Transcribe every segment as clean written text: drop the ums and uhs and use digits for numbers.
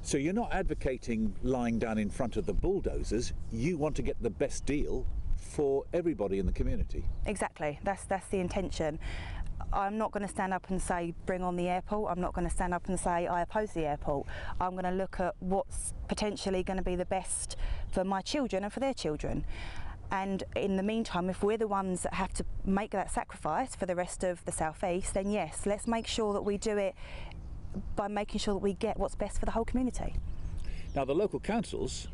So you're not advocating lying down in front of the bulldozers, you want to get the best deal for everybody in the community. Exactly, that's the intention. I'm not going to stand up and say bring on the airport. I'm not going to stand up and say I oppose the airport. I'm going to look at what's potentially going to be the best for my children and for their children. And in the meantime, if we're the ones that have to make that sacrifice for the rest of the South East, then yes, let's make sure that we do it by making sure that we get what's best for the whole community. Now the local councils,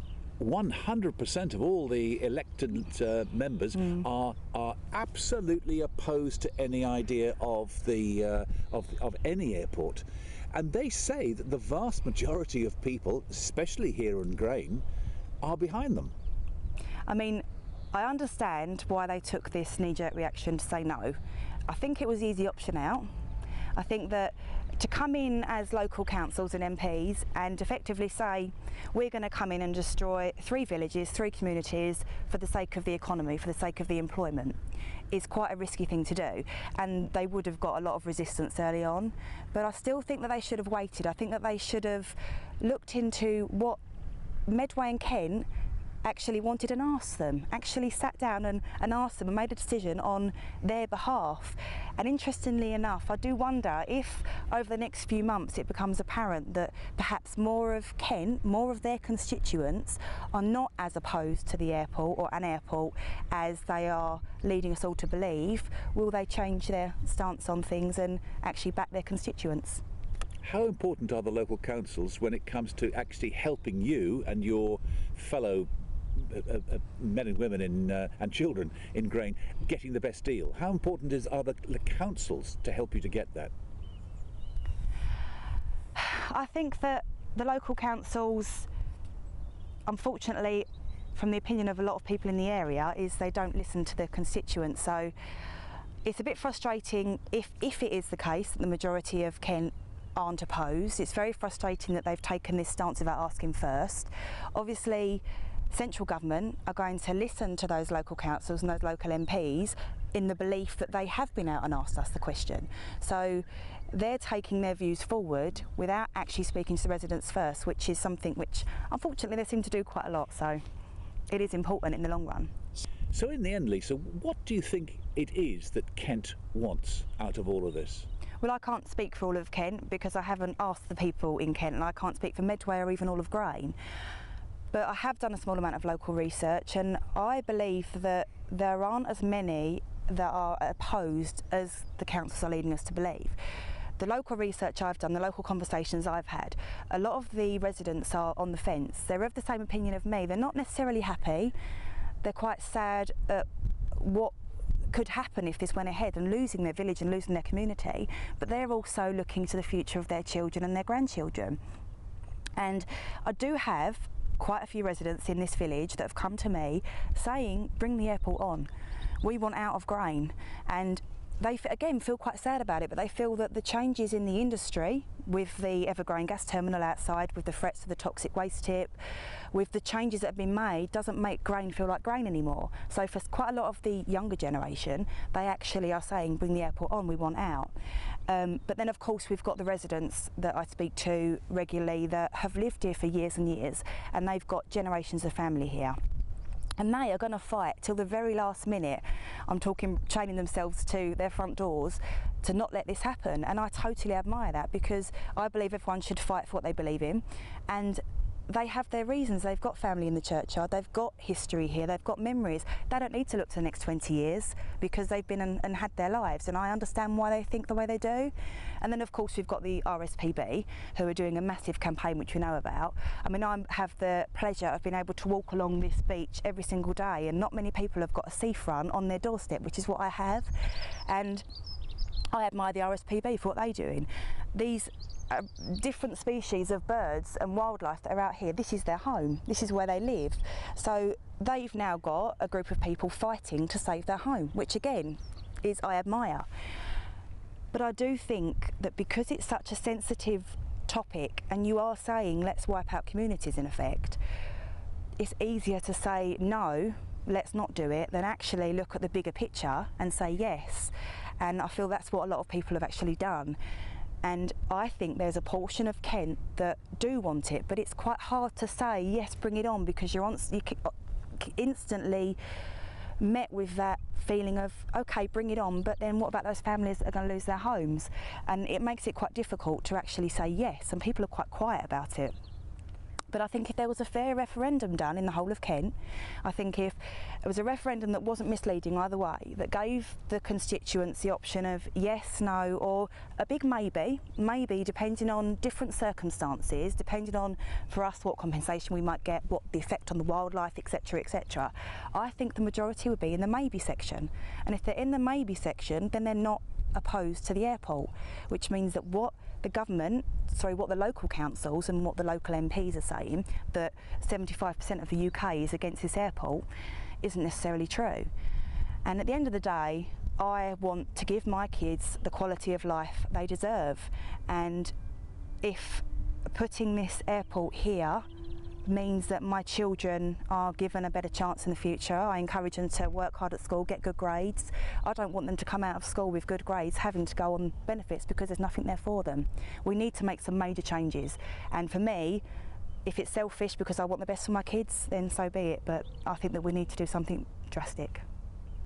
100% of all the elected members are absolutely opposed to any idea of the of any airport, and they say that the vast majority of people, especially here in Grain, are behind them. I mean, I understand why they took this knee-jerk reaction to say no. I think it was the easy option out. I think that to come in as local councils and MPs and effectively say we're going to come in and destroy 3 villages, 3 communities for the sake of the economy, for the sake of the employment, is quite a risky thing to do, and they would have got a lot of resistance early on. But I still think that they should have waited. I think that they should have looked into what Medway and Kent actually wanted and asked them, actually sat down and asked them and made a decision on their behalf. And interestingly enough, I do wonder if over the next few months it becomes apparent that perhaps more of Kent, more of their constituents are not as opposed to the airport or an airport as they are leading us all to believe. Will they change their stance on things and actually back their constituents? How important are the local councils when it comes to actually helping you and your fellow men and women and children in Grain getting the best deal? How important are the councils to help you to get that? I think that the local councils, unfortunately, from the opinion of a lot of people in the area, is they don't listen to their constituents. So it's a bit frustrating if it is the case that the majority of Kent aren't opposed. It's very frustrating that they've taken this stance without asking first. Obviously, central government are going to listen to those local councils and those local MPs in the belief that they have been out and asked us the question. So they're taking their views forward without actually speaking to the residents first, which is something which unfortunately they seem to do quite a lot. So it is important in the long run. So in the end, Lisa, what do you think it is that Kent wants out of all of this? Well, I can't speak for all of Kent because I haven't asked the people in Kent, and I can't speak for Medway or even all of Grain. But I have done a small amount of local research, and I believe that there aren't as many that are opposed as the councils are leading us to believe. The local research I've done, the local conversations I've had, a lot of the residents are on the fence. They're of the same opinion of me. They're not necessarily happy. They're quite sad at what could happen if this went ahead and losing their village and losing their community, but they're also looking to the future of their children and their grandchildren. And I do have quite a few residents in this village that have come to me saying bring the airport on, we want out of Grain. And they again feel quite sad about it, but they feel that the changes in the industry with the Evergreen gas terminal outside, with the threats of the toxic waste tip, with the changes that have been made, doesn't make Grain feel like Grain anymore. So for quite a lot of the younger generation, they actually are saying bring the airport on, we want out. But then of course we've got the residents that I speak to regularly that have lived here for years and years, and they've got generations of family here. And they are going to fight till the very last minute. I'm talking chaining themselves to their front doors to not let this happen. And I totally admire that, because I believe everyone should fight for what they believe in. And they have their reasons. They've got family in the churchyard, they've got history here, they've got memories. They don't need to look to the next 20 years because they've been and had their lives, and I understand why they think the way they do. And then of course we've got the RSPB, who are doing a massive campaign which we know about. I mean, I have the pleasure of being able to walk along this beach every single day, and not many people have got a seafront on their doorstep, which is what I have. And I admire the RSPB for what they're doing. These different species of birds and wildlife that are out here, this is their home, this is where they live. So they've now got a group of people fighting to save their home, which again is I admire. But I do think that because it's such a sensitive topic and you are saying let's wipe out communities in effect, it's easier to say no, let's not do it, than actually look at the bigger picture and say yes. And I feel that's what a lot of people have actually done. And I think there's a portion of Kent that do want it, but it's quite hard to say, yes, bring it on, because you're instantly met with that feeling of, okay, bring it on, but then what about those families that are going to lose their homes? And it makes it quite difficult to actually say yes, and people are quite quiet about it. But I think if there was a fair referendum done in the whole of Kent, I think if it was a referendum that wasn't misleading either way, that gave the constituents the option of yes, no, or a big maybe, depending on different circumstances, depending on, for us, what compensation we might get, what the effect on the wildlife, etc., etc., I think the majority would be in the maybe section. And if they're in the maybe section, then they're not opposed to the airport, which means that what the local councils and what the local MPs are saying, that 75% of the UK is against this airport, isn't necessarily true. And at the end of the day, I want to give my kids the quality of life they deserve. And if putting this airport here means that my children are given a better chance in the future, I encourage them to work hard at school, get good grades. I don't want them to come out of school with good grades having to go on benefits because there's nothing there for them. We need to make some major changes, and for me, if it's selfish because I want the best for my kids, then so be it, but I think that we need to do something drastic.